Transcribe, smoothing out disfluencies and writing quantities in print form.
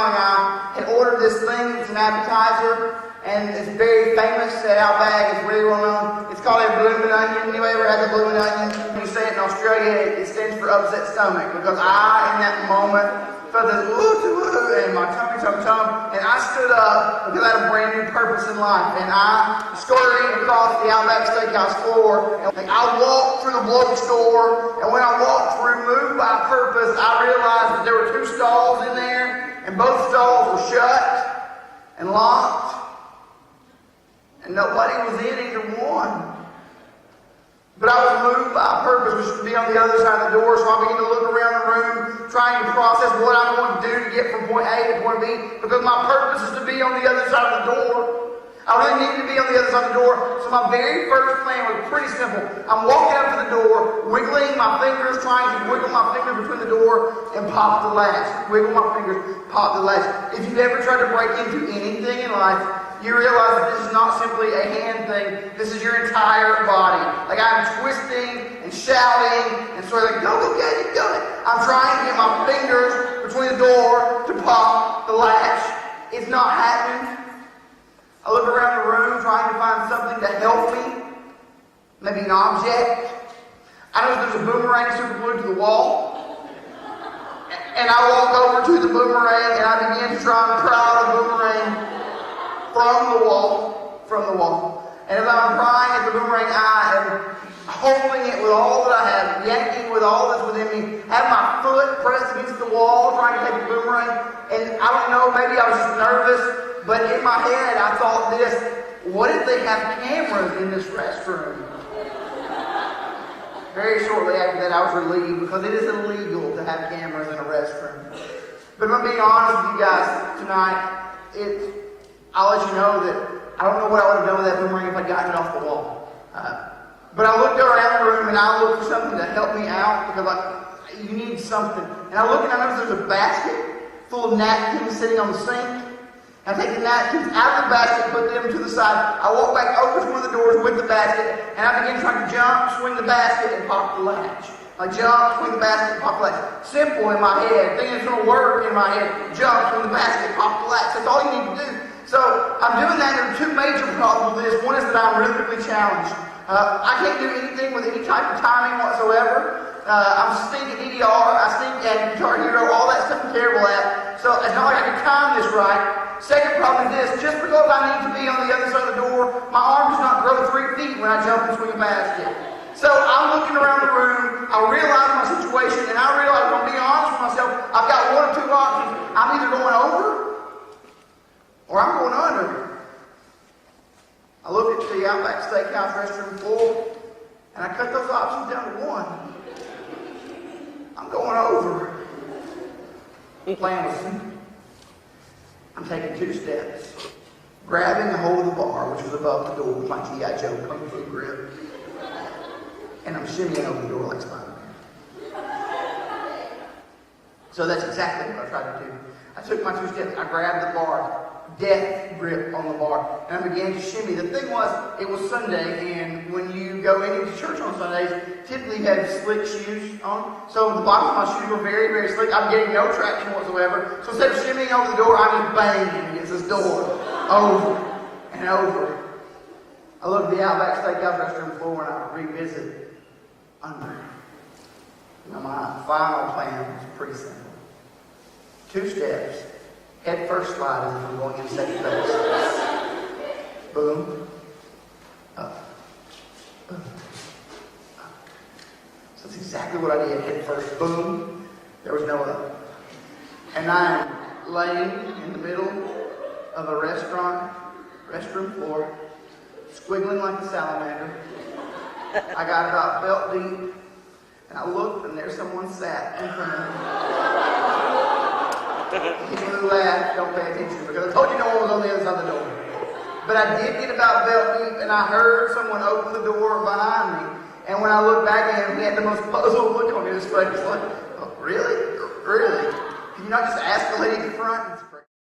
mine and I had ordered this thing. It's an appetizer, and it's very famous at Outback. It's really well known. It's called a bloomin' onion. Anybody ever had the bloomin' onion? When you say it in Australia, it stands for upset stomach, because I, in that moment, felt this woo-woo, and my tummy, and I stood up because I had a brand new purpose in life, and I scurried across the Outback Steakhouse floor, and I walked through the blow store, and when I walked through, moved by purpose, I realized that there were 2 stalls in there, and both stalls were shut and locked, and nobody was in either one. But I was moved by a purpose, which was to be on the other side of the door, so I began to look around the room, trying to process what I'm going to do to get from point A to point B, because my purpose is to be on the other side of the door. I really needed to be on the other side of the door, so my very first plan was pretty simple. I'm walking up to the door, wiggling my fingers, trying to wiggle my fingers between the door and pop the latch. Wiggle my fingers, pop the latch. If you've ever tried to break into anything in life, you realize that this is not simply a hand thing. This is your entire body. Like, I'm twisting and shouting and sort of like, go get it, go get it. I'm trying to get my fingers between the door to pop the latch. It's not happening. I look around the room trying to find something to help me. Maybe an object. I know there's a boomerang super glued to the wall. And I walk over to the boomerang and I begin to try and pry the boomerang from the wall. And as I'm prying at the boomerang, I am holding it with all that I have, yanking with all that's within me, have my foot pressed against the wall, trying to take the boomerang. And I don't know, maybe I was just nervous, but in my head I thought this: what if they have cameras in this restroom? Very shortly after that, I was relieved, because it is illegal to have cameras in a restroom. But if I'm being honest with you guys tonight, I'll let you know that I don't know what I would have done with that boomerang if I'd gotten it off the wall. But I looked around the room and I looked for something to help me out, because you need something. And I look and I notice there's a basket full of napkins sitting on the sink. I take the napkins out of the basket, put them to the side. I walk back over to one of the doors with the basket, and I begin trying to jump, swing the basket, and pop the latch. I jump, swing the basket, and pop the latch. Simple in my head, thinking it's going to work in my head. Jump, swing the basket, pop the latch. That's all you need to do. So I'm doing that. There are 2 major problems with this. One is that I'm rhythmically challenged. I can't do anything with any type of timing whatsoever. I'm stink at DDR, I stink at Guitar Hero, all that stuff I'm terrible at. So it's not like I can time this right. Second problem is this: just because I need to be on the other side of the door, my arm does not grow 3 feet when I jump and swing a basket. So I'm looking around the room, I realize my situation, and I realize, if I'm being honest with myself, I've got 1 of 2 options. I'm either going over or I'm going under. I look at the Outback Steakhouse restroom floor, and I cut those options down to 1. I'm going over. The plan was simple. I'm taking 2 steps, grabbing a hold of the bar, which was above the door with my G.I. Joe Kung Fu grip, and I'm shimmying over the door like Spider-Man. So that's exactly what I tried to do. I took my 2 steps, I grabbed the bar, death grip on the bar, and I began to shimmy. The thing was, it was Sunday, and when you go into church on Sundays, typically you have slick shoes on. So the bottom of my shoes were very, very slick. I'm getting no traction whatsoever. So instead of shimmying over the door, I'm just banging against this door, over and over. I look at the Outback Steakhouse restroom floor, and I revisit under. Now my final plan was pretty simple. 2 steps. Head first slide as if I'm going in second base. Boom. Up. Boom. Up. So that's exactly what I did. Head first. Boom. There was no up. And I am laying in the middle of a restroom floor, squiggling like a salamander. I got about belt deep, and I looked, and there someone sat in front of me. People who laugh don't pay attention, because I told you no one was on the other side of the door. But I did get about belt deep, and I heard someone open the door behind me. And when I looked back at him, he had the most puzzled look on his face. Like, oh, really? Really? Can you not just ask the lady at the front?